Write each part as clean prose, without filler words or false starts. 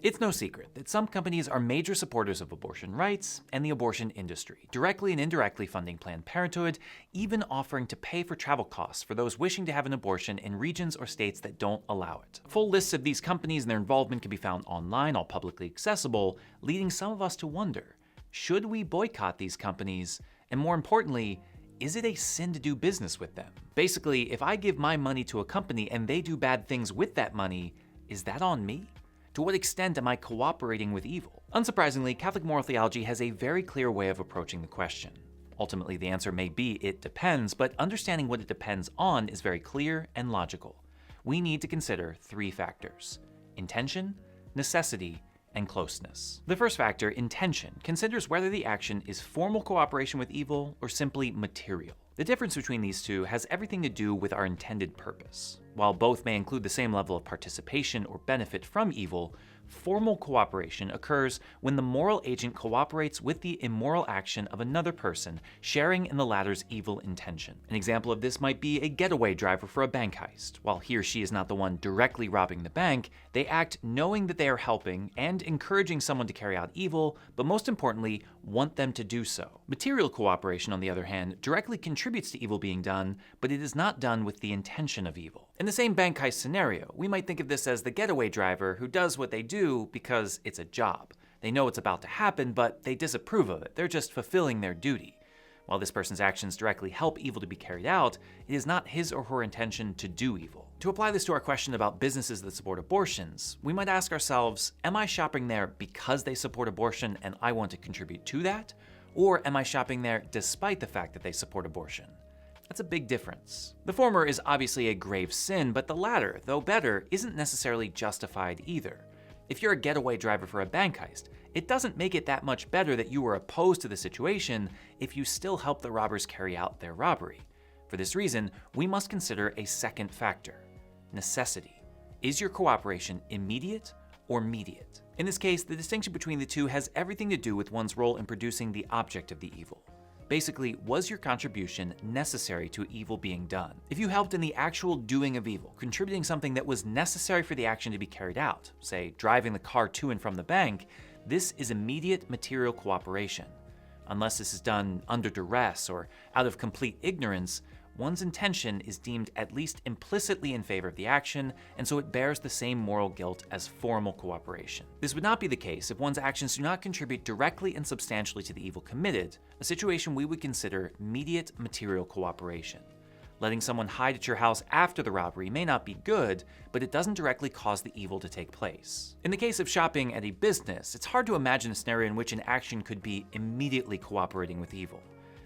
It's no secret that some companies are major supporters of abortion rights and the abortion industry, directly and indirectly funding Planned Parenthood, even offering to pay for travel costs for those wishing to have an abortion in regions or states that don't allow it. Full lists of these companies and their involvement can be found online, all publicly accessible, leading some of us to wonder, should we boycott these companies? And more importantly, is it a sin to do business with them? Basically, if I give my money to a company and they do bad things with that money, is that on me? To what extent am I cooperating with evil? Unsurprisingly, Catholic moral theology has a very clear way of approaching the question. Ultimately, the answer may be it depends, but understanding what it depends on is very clear and logical. We need to consider three factors: intention, necessity, and closeness. The first factor, intention, considers whether the action is formal cooperation with evil or simply material. The difference between these two has everything to do with our intended purpose. While both may include the same level of participation or benefit from evil, formal cooperation occurs when the moral agent cooperates with the immoral action of another person, sharing in the latter's evil intention. An example of this might be a getaway driver for a bank heist. While he or she is not the one directly robbing the bank, they act knowing that they are helping and encouraging someone to carry out evil, but most importantly, want them to do so. Material cooperation, on the other hand, directly contributes to evil being done, but it is not done with the intention of evil. In the same bank heist scenario, we might think of this as the getaway driver who does what they do because it's a job. They know it's about to happen, but they disapprove of it. They're just fulfilling their duty. While this person's actions directly help evil to be carried out, it is not his or her intention to do evil. To apply this to our question about businesses that support abortions, we might ask ourselves, am I shopping there because they support abortion and I want to contribute to that? Or am I shopping there despite the fact that they support abortion? That's a big difference. The former is obviously a grave sin, but the latter, though better, isn't necessarily justified either. If you're a getaway driver for a bank heist, it doesn't make it that much better that you were opposed to the situation if you still help the robbers carry out their robbery. For this reason, we must consider a second factor: necessity. Is your cooperation immediate or mediate? In this case, the distinction between the two has everything to do with one's role in producing the object of the evil. Basically, was your contribution necessary to evil being done? If you helped in the actual doing of evil, contributing something that was necessary for the action to be carried out, say driving the car to and from the bank, this is immediate material cooperation. Unless this is done under duress or out of complete ignorance, one's intention is deemed at least implicitly in favor of the action, and so it bears the same moral guilt as formal cooperation. This would not be the case if one's actions do not contribute directly and substantially to the evil committed, a situation we would consider mediate material cooperation. Letting someone hide at your house after the robbery may not be good, but it doesn't directly cause the evil to take place. In the case of shopping at a business, it's hard to imagine a scenario in which an action could be immediately cooperating with evil.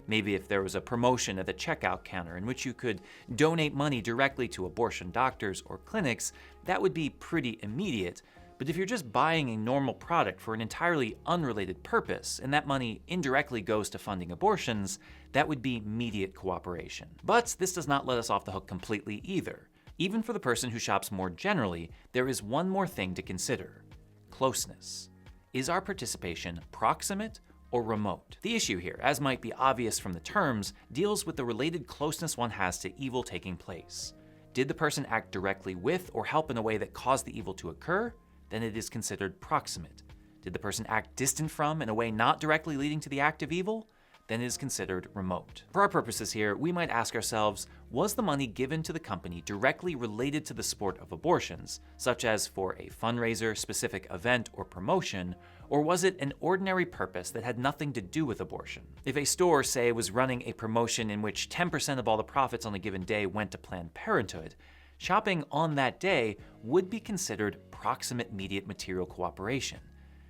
Maybe if there was a promotion at the checkout counter in which you could donate money directly to abortion doctors or clinics, that would be pretty immediate. But if you're just buying a normal product for an entirely unrelated purpose, and that money indirectly goes to funding abortions, that would be mediate cooperation. But this does not let us off the hook completely either. Even for the person who shops more generally, there is one more thing to consider: closeness. Is our participation proximate or remote? The issue here, as might be obvious from the terms, deals with the related closeness one has to evil taking place. Did the person act directly with or help in a way that caused the evil to occur? Then it is considered proximate. Did the person act distant from in a way not directly leading to the act of evil? Then it is considered remote. For our purposes here, we might ask ourselves, was the money given to the company directly related to the sport of abortions, such as for a fundraiser, specific event, or promotion, or was it an ordinary purpose that had nothing to do with abortion? If a store, say, was running a promotion in which 10% of all the profits on a given day went to Planned Parenthood, shopping on that day would be considered proximate mediate material cooperation.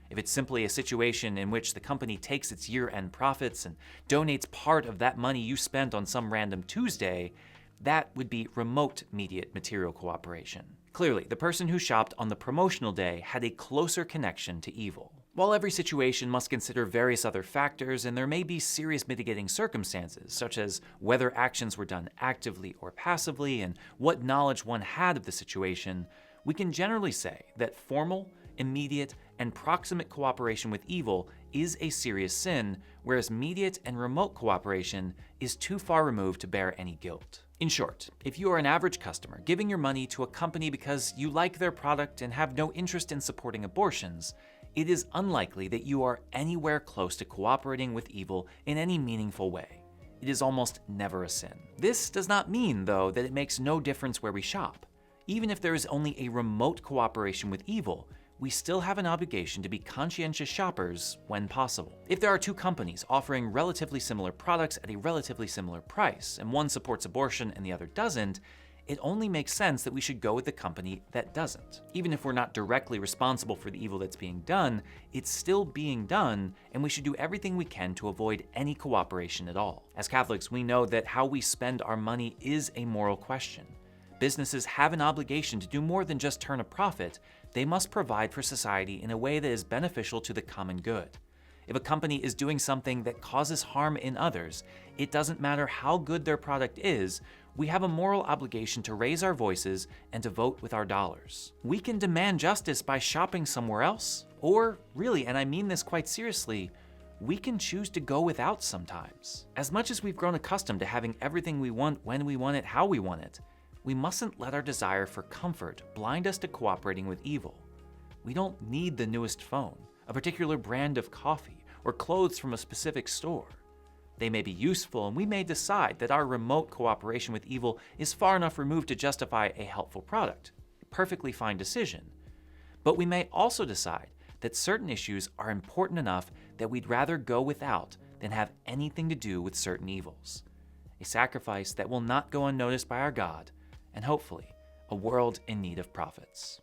If it's simply a situation in which the company takes its year-end profits and donates part of that money you spent on some random Tuesday, that would be remote mediate material cooperation. Clearly, the person who shopped on the promotional day had a closer connection to evil. While every situation must consider various other factors, and there may be serious mitigating circumstances, such as whether actions were done actively or passively and what knowledge one had of the situation, we can generally say that formal, immediate, and proximate cooperation with evil is a serious sin, whereas mediate and remote cooperation is too far removed to bear any guilt. In short, if you are an average customer giving your money to a company because you like their product and have no interest in supporting abortions, it is unlikely that you are anywhere close to cooperating with evil in any meaningful way. It is almost never a sin. This does not mean, though, that it makes no difference where we shop. Even if there is only a remote cooperation with evil, we still have an obligation to be conscientious shoppers when possible. If there are two companies offering relatively similar products at a relatively similar price, and one supports abortion and the other doesn't, it only makes sense that we should go with the company that doesn't. Even if we're not directly responsible for the evil that's being done, it's still being done, and we should do everything we can to avoid any cooperation at all. As Catholics, we know that how we spend our money is a moral question. Businesses have an obligation to do more than just turn a profit. They must provide for society in a way that is beneficial to the common good. If a company is doing something that causes harm in others, it doesn't matter how good their product is, we have a moral obligation to raise our voices and to vote with our dollars. We can demand justice by shopping somewhere else, or really, and I mean this quite seriously, we can choose to go without sometimes. As much as we've grown accustomed to having everything we want when we want it, how we want it, we mustn't let our desire for comfort blind us to cooperating with evil. We don't need the newest phone, a particular brand of coffee, or clothes from a specific store. They may be useful, and we may decide that our remote cooperation with evil is far enough removed to justify a helpful product. A perfectly fine decision. But we may also decide that certain issues are important enough that we'd rather go without than have anything to do with certain evils. A sacrifice that will not go unnoticed by our God, and hopefully, a world in need of prophets.